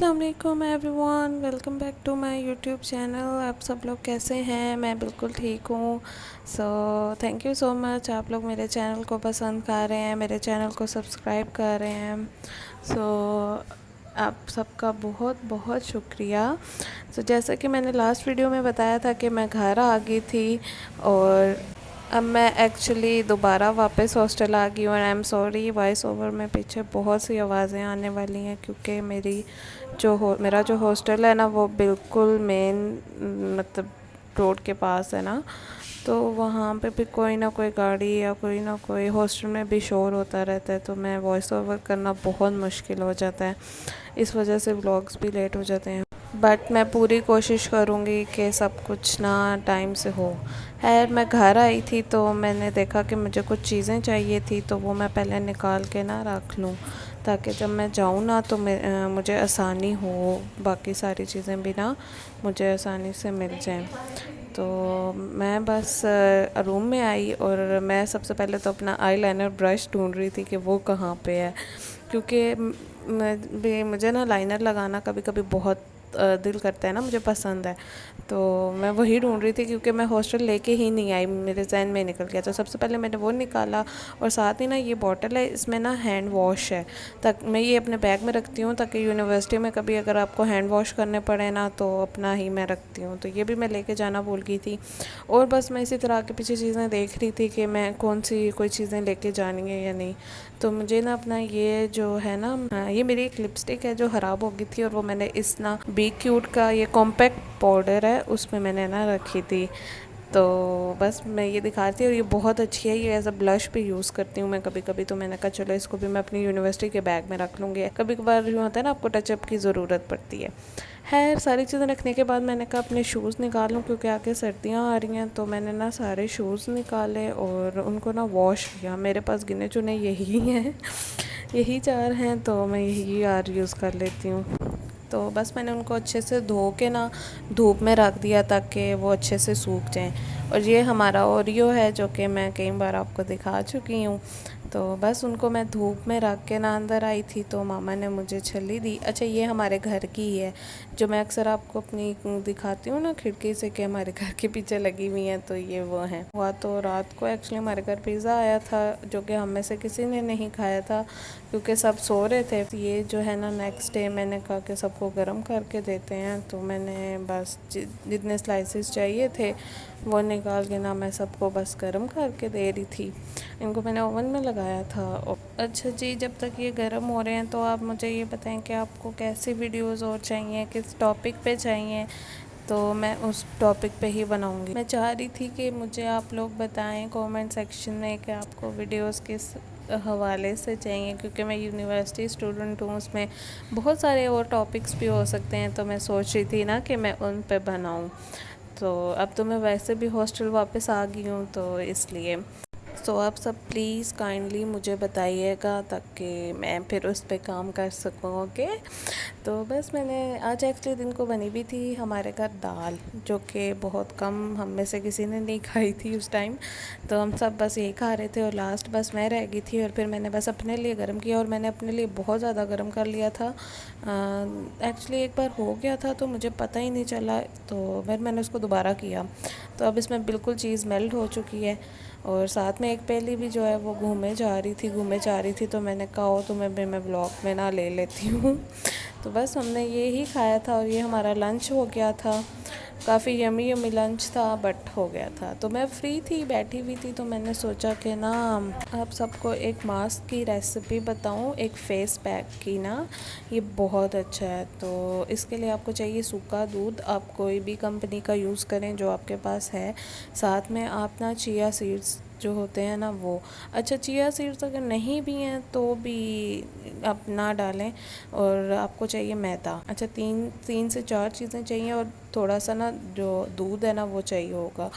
अस्सलाम वालेकुम everyone, welcome back to my YouTube channel. आप सब लोग कैसे हैं? मैं बिल्कुल ठीक हूँ। थैंक यू सो मच, आप लोग मेरे चैनल को पसंद कर रहे हैं, मेरे चैनल को सब्सक्राइब कर रहे हैं। आप सबका बहुत बहुत शुक्रिया। जैसा कि मैंने लास्ट वीडियो में बताया था कि मैं घर आ गई थी और अब मैं एक्चुअली दोबारा वापस हॉस्टल आ गई हूँ। I am sorry, voice over में पीछे बहुत सी आवाज़ें आने वाली हैं क्योंकि मेरा जो हॉस्टल है ना वो बिल्कुल मेन मतलब रोड के पास है ना, तो वहाँ पे भी कोई ना कोई गाड़ी या कोई ना कोई हॉस्टल में भी शोर होता रहता है, तो मैं वॉइस ओवर करना बहुत मुश्किल हो जाता है। इस वजह से व्लॉग्स भी लेट हो जाते हैं, बट मैं पूरी कोशिश करूँगी कि सब कुछ ना टाइम से हो। खैर, मैं घर आई थी तो मैंने देखा कि मुझे कुछ चीज़ें चाहिए थी, तो वो मैं पहले निकाल के ना रख लूँ ताकि जब मैं जाऊँ ना तो मुझे आसानी हो, बाकी सारी चीज़ें भी ना मुझे आसानी से मिल जाएं। तो मैं बस रूम में आई और मैं सबसे पहले तो अपना आईलाइनर ब्रश ढूंढ रही थी कि वो कहाँ पे है, क्योंकि मुझे ना लाइनर लगाना कभी कभी बहुत दिल करता है ना, मुझे पसंद है। तो मैं वही ढूंढ रही थी क्योंकि मैं हॉस्टल लेके ही नहीं आई, मेरे जहन में निकल गया। तो सबसे पहले मैंने वो निकाला और साथ ही ना ये बॉटल है, इसमें ना हैंड वॉश है। तक मैं ये अपने बैग में रखती हूँ ताकि यूनिवर्सिटी में कभी अगर आपको हैंड वॉश करने पड़े ना तो अपना ही मैं रखती हूँ। तो ये भी मैं लेके जाना भूल गई थी। और बस मैं इसी तरह के पीछे चीज़ें देख रही थी कि मैं कौन सी कोई चीज़ें लेके जानी है या नहीं। तो मुझे ना अपना ये जो है ना, ये मेरी एक लिपस्टिक है जो ख़राब हो गई थी और वो मैंने इस ना बी क्यूट का ये कॉम्पैक्ट पाउडर है उसमें मैंने ना रखी थी। तो बस मैं ये दिखा रही थी और ये बहुत अच्छी है, ये एज अ ब्लश भी यूज़ करती हूँ मैं कभी कभी। तो मैंने कहा चलो इसको भी मैं अपनी यूनिवर्सिटी के बैग में रख लूँगी, कभी कभार यूँ होता है ना आपको टचअप की ज़रूरत पड़ती है। खैर, सारी चीज़ें रखने के बाद मैंने कहा अपने शूज़ निकालूं क्योंकि आगे सर्दियाँ आ रही हैं। तो मैंने ना सारे शूज़ निकाले और उनको ना वॉश किया। मेरे पास गिने चुने यही हैं यही 4 हैं, तो मैं यही यार यूज़ कर लेती हूँ। तो बस मैंने उनको अच्छे से धो के ना धूप में रख दिया ताकि वो अच्छे से सूख जाएं। और ये हमारा ओरियो है जो कि मैं कई बार आपको दिखा चुकी हूँ। तो बस उनको मैं धूप में रख के ना अंदर आई थी तो मामा ने मुझे छल्ली दी। अच्छा, ये हमारे घर की ही है जो मैं अक्सर आपको अपनी दिखाती हूँ ना खिड़की से कि हमारे घर के पीछे लगी हुई हैं, तो ये वो हैं। हुआ तो रात को एक्चुअली हमारे घर पिज़्ज़ा आया था जो कि हम में से किसी ने नहीं खाया था क्योंकि सब सो रहे थे। तो ये जो है ना नेक्स्ट डे मैंने कहा कि सबको गर्म करके देते हैं, तो मैंने बस जितने स्लाइसेस चाहिए थे वो निकाल के ना मैं सबको बस गर्म करके दे रही थी। इनको मैंने ओवन में लगाया था। अच्छा जी, जब तक ये गर्म हो रहे हैं तो आप मुझे ये बताएं कि आपको कैसी वीडियोस और चाहिए, किस टॉपिक पे चाहिए, तो मैं उस टॉपिक पे ही बनाऊंगी। मैं चाह रही थी कि मुझे आप लोग बताएं कमेंट सेक्शन में कि आपको वीडियोस किस हवाले से चाहिए, क्योंकि मैं यूनिवर्सिटी स्टूडेंट हूँ, उसमें बहुत सारे और टॉपिक्स भी हो सकते हैं। तो मैं सोच रही थी ना कि मैं उन पे बनाऊँ। तो अब तो मैं वैसे भी हॉस्टल वापस आ गई हूँ तो इसलिए आप सब प्लीज़ काइंडली मुझे बताइएगा ताकि मैं फिर उस पर काम कर सकूँ। ओके, तो बस मैंने आज एक्चुअली दिन को बनी भी थी हमारे घर दाल, जो कि बहुत कम हम में से किसी ने नहीं खाई थी उस टाइम। तो हम सब बस यही खा रहे थे और लास्ट बस मैं रह गई थी और फिर मैंने बस अपने लिए गर्म किया और मैंने अपने लिए बहुत ज़्यादा गर्म कर लिया था। एक्चुअली एक बार हो गया था तो मुझे पता ही नहीं चला, तो फिर मैंने उसको दोबारा किया। तो अब इसमें बिल्कुल चीज़ मेल्ट हो चुकी है और साथ में एक पहली भी जो है वो घूमे जा रही थी। तो मैंने कहा हो तुम्हें भी मैं ब्लॉग में ना ले लेती हूँ तो बस हमने ये ही खाया था और ये हमारा लंच हो गया था। काफ़ी यमी यमी लंच था बट हो गया था। तो मैं फ्री थी, बैठी हुई थी, तो मैंने सोचा कि ना आप सबको एक मास्क की रेसिपी बताऊं, एक फेस पैक की ना। ये बहुत अच्छा है। तो इसके लिए आपको चाहिए सूखा दूध, आप कोई भी कंपनी का यूज़ करें जो आपके पास है। साथ में आप ना चिया सीड्स जो होते हैं ना वो, अच्छा चिया सीड्स अगर नहीं भी हैं तो भी आप ना डालें। और आपको चाहिए मैदा। अच्छा, तीन से चार चीज़ें चाहिए और थोड़ा सा ना जो दूध है ना वो चाहिए होगा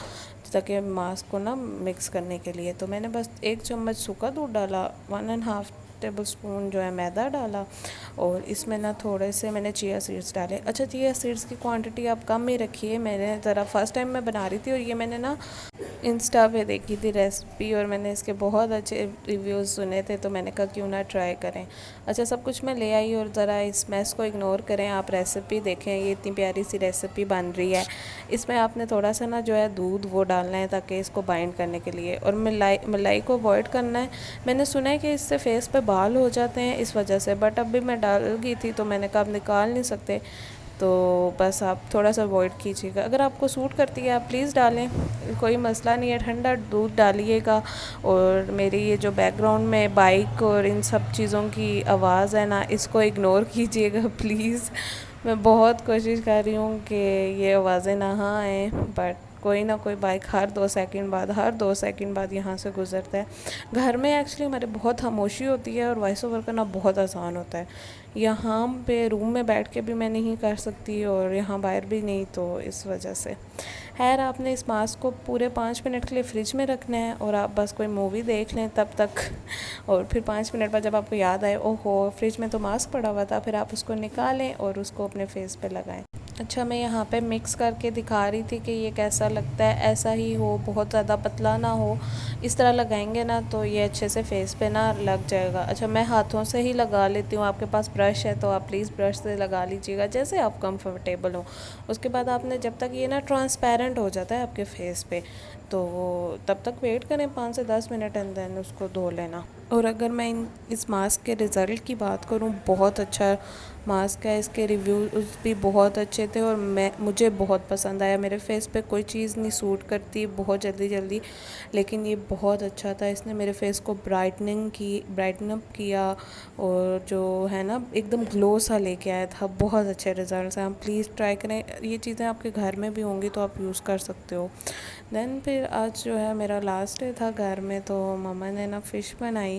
ताकि मास्क को ना मिक्स करने के लिए। तो मैंने बस 1 चम्मच सूखा दूध डाला, 1.5 टेबल स्पून जो है मैदा डाला और इसमें ना थोड़े से मैंने चिया सीड्स डाले। अच्छा, चिया सीड्स की क्वांटिटी आप कम ही रखिए। मैंने ज़रा फर्स्ट टाइम मैं बना रही थी और ये मैंने ना इंस्टा पे देखी थी रेसिपी और मैंने इसके बहुत अच्छे रिव्यूज़ सुने थे, तो मैंने कहा क्यों ना ट्राई करें। अच्छा, सब कुछ मैं ले आई और ज़रा इस मैस को इग्नोर करें, आप रेसिपी देखें। ये इतनी प्यारी सी रेसिपी बन रही है। इसमें आपने थोड़ा सा ना जो है दूध वो डालना है ताकि इसको बाइंड करने के लिए, और मलाई को अवॉइड करना है। मैंने सुना है कि इससे फेस पे बाल हो जाते हैं इस वजह से, बट अभी मैं डाल गई थी तो मैंने कहा आप निकाल नहीं सकते, तो बस आप थोड़ा सा अवॉइड कीजिएगा। अगर आपको सूट करती है आप प्लीज़ डालें, कोई मसला नहीं है। ठंडा दूध डालिएगा। और मेरी ये जो बैकग्राउंड में बाइक और इन सब चीज़ों की आवाज़ है ना, इसको इग्नोर कीजिएगा प्लीज़। मैं बहुत कोशिश कर रही हूँ कि ये आवाज़ें ना आएँ, बट कोई ना कोई बाइक हर 2 सेकंड बाद यहाँ से गुज़रता है। घर में एक्चुअली हमारे बहुत खामोशी होती है और वॉइस ओवर करना बहुत आसान होता है। यहाँ पे रूम में बैठ के भी मैं नहीं कर सकती और यहाँ बाहर भी नहीं, तो इस वजह से। खैर, आपने इस मास्क को पूरे 5 मिनट के लिए फ्रिज में रखना है और आप बस कोई मूवी देख लें तब तक। और फिर 5 मिनट बाद जब आपको याद आए ओहो फ्रिज में तो मास्क पड़ा हुआ था, फिर आप उसको निकालें और उसको अपने फेस पे लगाएं। अच्छा, मैं यहाँ पे मिक्स करके दिखा रही थी कि ये कैसा लगता है। ऐसा ही हो, बहुत ज़्यादा पतला ना हो, इस तरह लगाएंगे ना तो ये अच्छे से फेस पे ना लग जाएगा। अच्छा, मैं हाथों से ही लगा लेती हूँ। आपके पास ब्रश है तो आप प्लीज़ ब्रश से लगा लीजिएगा जैसे आप कंफर्टेबल हो। उसके बाद आपने जब तक ये ना ट्रांसपेरेंट हो जाता है आपके फेस पे, तो तब तक वेट करें 5 से 10 मिनट एंड देन उसको धो लेना। और अगर मैं इस मास्क के रिज़ल्ट की बात करूँ, बहुत अच्छा मास्क है। इसके रिव्यूज़ भी बहुत अच्छे थे और मुझे बहुत पसंद आया। मेरे फेस पे कोई चीज़ नहीं सूट करती बहुत जल्दी, लेकिन ये बहुत अच्छा था। इसने मेरे फेस को ब्राइटन अप किया और जो है ना एकदम ग्लो सा लेके आया था। बहुत अच्छे रिज़ल्ट हैं, आप प्लीज़ ट्राई करें। ये चीज़ें आपके घर में भी होंगी तो आप यूज़ कर सकते हो। देन फिर आज जो है मेरा लास्ट डे था घर में, तो मम्मा ने ना फ़िश बनाई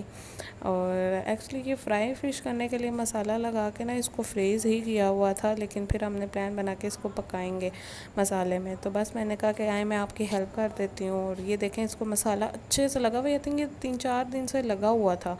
और एक्चुअली ये फ्राई फ़िश करने के लिए मसाला लगा के ना इसको फ्रीज़ ही किया हुआ था, लेकिन फिर हमने प्लान बना के इसको पकाएंगे मसाले में। तो बस मैंने कहा कि आए मैं आपकी हेल्प कर देती हूँ। और ये देखें, इसको मसाला अच्छे से लगा हुआ। आई थिंक ये 3-4 दिन से लगा हुआ था,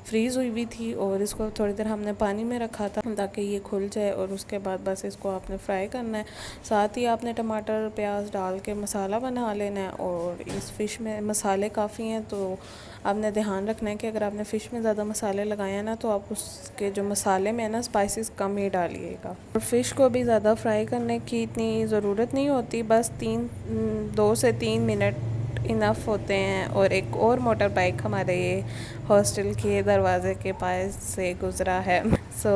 फ्रीज़ हुई थी। और इसको थोड़ी देर हमने पानी में रखा था ताकि ये खुल जाए और उसके बाद बस इसको आपने फ्राई करना है। साथ ही आपने टमाटर प्याज डाल के मसाला बना लेना है। और इस फ़िश में मसाले काफ़ी हैं, तो आपने ध्यान रखना है कि अगर आपने फ़िश में ज़्यादा मसाले लगाए हैं ना, तो आप उसके जो मसाले में है ना स्पाइसेस कम ही डालिएगा। और फ़िश को भी ज़्यादा फ्राई करने की इतनी ज़रूरत नहीं होती, बस 2 से 3 मिनट इनफ होते हैं। और एक और मोटर बाइक हमारे ये हॉस्टल के दरवाजे के पास से गुज़रा है, सो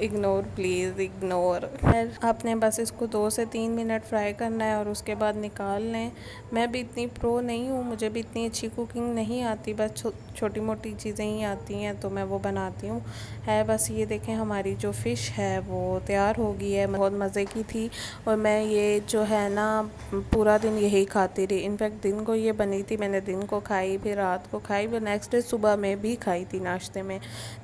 इग्नोर प्लीज़ इग्नोर। खैर, आपने बस इसको 2 से 3 मिनट फ्राई करना है और उसके बाद निकाल लें। मैं भी इतनी प्रो नहीं हूँ, मुझे भी इतनी अच्छी कुकिंग नहीं आती, बस छोटी मोटी चीज़ें ही आती हैं तो मैं वो बनाती हूँ। है बस ये देखें, हमारी जो फ़िश है वो तैयार हो गई है। बहुत मज़े की थी और मैं ये जो है ना पूरा दिन यही खाती रही। इनफैक्ट दिन को ये बनी थी, मैंने दिन को खाई, फिर रात को खाई, फिर नेक्स्ट डे सुबह में भी खाई थी नाश्ते में।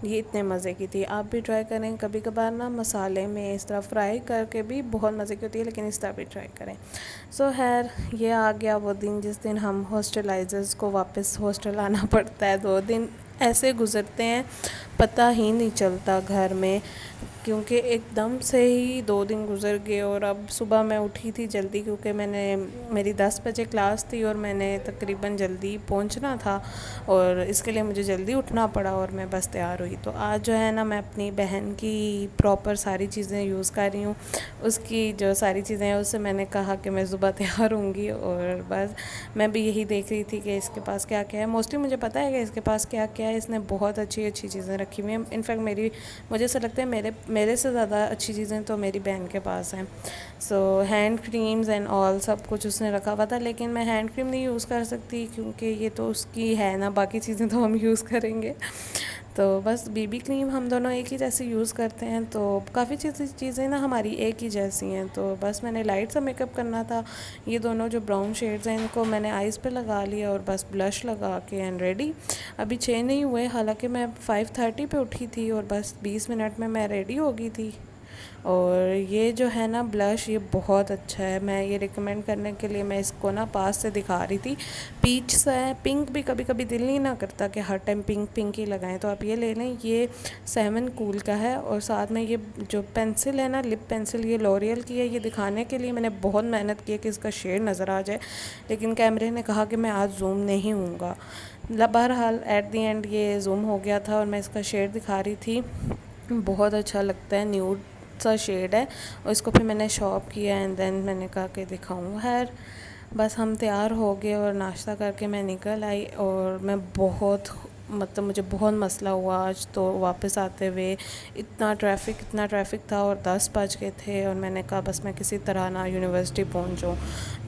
ये इतने मज़े की थी। आप भी ट्राई करें। कभी कभार ना मसाले में इस तरह फ्राई करके भी बहुत मज़े की होती है, लेकिन इस तरह भी ट्राई करें। सो खैर, ये आ गया वो दिन जिस दिन हम हॉस्टलाइजर्स को वापस हॉस्टल आना पड़ता है। 2 दिन ऐसे गुज़रते हैं पता ही नहीं चलता घर में, क्योंकि एकदम से ही 2 दिन गुज़र गए। और अब सुबह मैं उठी थी जल्दी, क्योंकि मेरी 10 बजे क्लास थी और मैंने तकरीबन जल्दी पहुंचना था और इसके लिए मुझे जल्दी उठना पड़ा और मैं बस तैयार हुई। तो आज जो है ना मैं अपनी बहन की प्रॉपर सारी चीज़ें यूज़ कर रही हूँ। उसकी जो सारी चीज़ें हैं उससे मैंने कहा कि मैं सुबह तैयार होंगी और बस मैं भी यही देख रही थी कि इसके पास क्या क्या है। मोस्टली मुझे पता है कि इसके पास क्या क्या है। इसने बहुत अच्छी चीज़ें रखी हुई हैं। इनफैक्ट मुझे ऐसा लगता है मेरे से ज़्यादा अच्छी चीज़ें तो मेरी बहन के पास हैं। सो हैंड क्रीम्स एंड ऑल सब कुछ उसने रखा हुआ था, लेकिन मैं हैंड क्रीम नहीं यूज़ कर सकती क्योंकि ये तो उसकी है ना, बाकी चीज़ें तो हम यूज़ करेंगे। तो बस बीबी क्रीम हम दोनों एक ही जैसे यूज़ करते हैं, तो काफ़ी चीज़ें ना हमारी एक ही जैसी हैं। तो बस मैंने लाइट सा मेकअप करना था। ये दोनों जो ब्राउन शेड्स हैं इनको मैंने आइज़ पे लगा लिया और बस ब्लश लगा के एंड रेडी। अभी 6 नहीं हुए, हालांकि मैं 5:30 पे उठी थी और बस 20 मिनट में मैं रेडी हो गई थी। और ये जो है ना ब्लश, ये बहुत अच्छा है। मैं ये रिकमेंड करने के लिए मैं इसको ना पास से दिखा रही थी। पीच सा है, पिंक भी कभी कभी दिल नहीं ना करता कि हर टाइम पिंक पिंक ही लगाएं, तो आप ये ले लें। ये सेवन कूल का है। और साथ में ये जो पेंसिल है ना, लिप पेंसिल, ये लॉरियल की है। ये दिखाने के लिए मैंने बहुत मेहनत की है कि इसका शेड नज़र आ जाए, लेकिन कैमरे ने कहा कि मैं आज जूम नहीं हूँगा। बहरहाल एट दी एंड ये जूम हो गया था और मैं इसका शेड दिखा रही थी। बहुत अच्छा लगता है, न्यूड सा शेड है। और इसको फिर मैंने शॉप किया एंड देन मैंने कहा कि दिखाऊँ। खैर बस हम तैयार हो गए और नाश्ता करके मैं निकल आई। और मैं बहुत, मतलब मुझे बहुत मसला हुआ आज तो वापस आते हुए। इतना ट्रैफिक था और 10 बज गए थे और मैंने कहा बस मैं किसी तरह ना यूनिवर्सिटी पहुंचूं।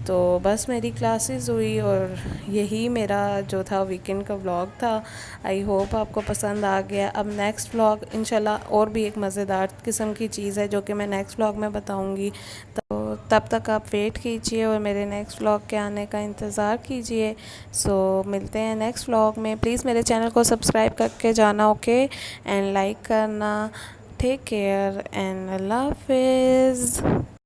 तो बस मेरी क्लासेस हुई और यही मेरा जो था वीकेंड का व्लॉग था। आई होप आपको पसंद आ गया। अब नेक्स्ट व्लॉग इंशाल्लाह और भी एक मज़ेदार किस्म की चीज़ है जो कि मैं नेक्स्ट व्लॉग में बताऊंगी। तो तब तक आप वेट कीजिए और मेरे नेक्स्ट व्लॉग के आने का इंतज़ार कीजिए। सो मिलते हैं नेक्स्ट व्लॉग में। प्लीज़ मेरे चैनल को सब्सक्राइब करके जाना, ओके, एंड लाइक करना। टेक केयर एंड अल्लाह हाफिज़।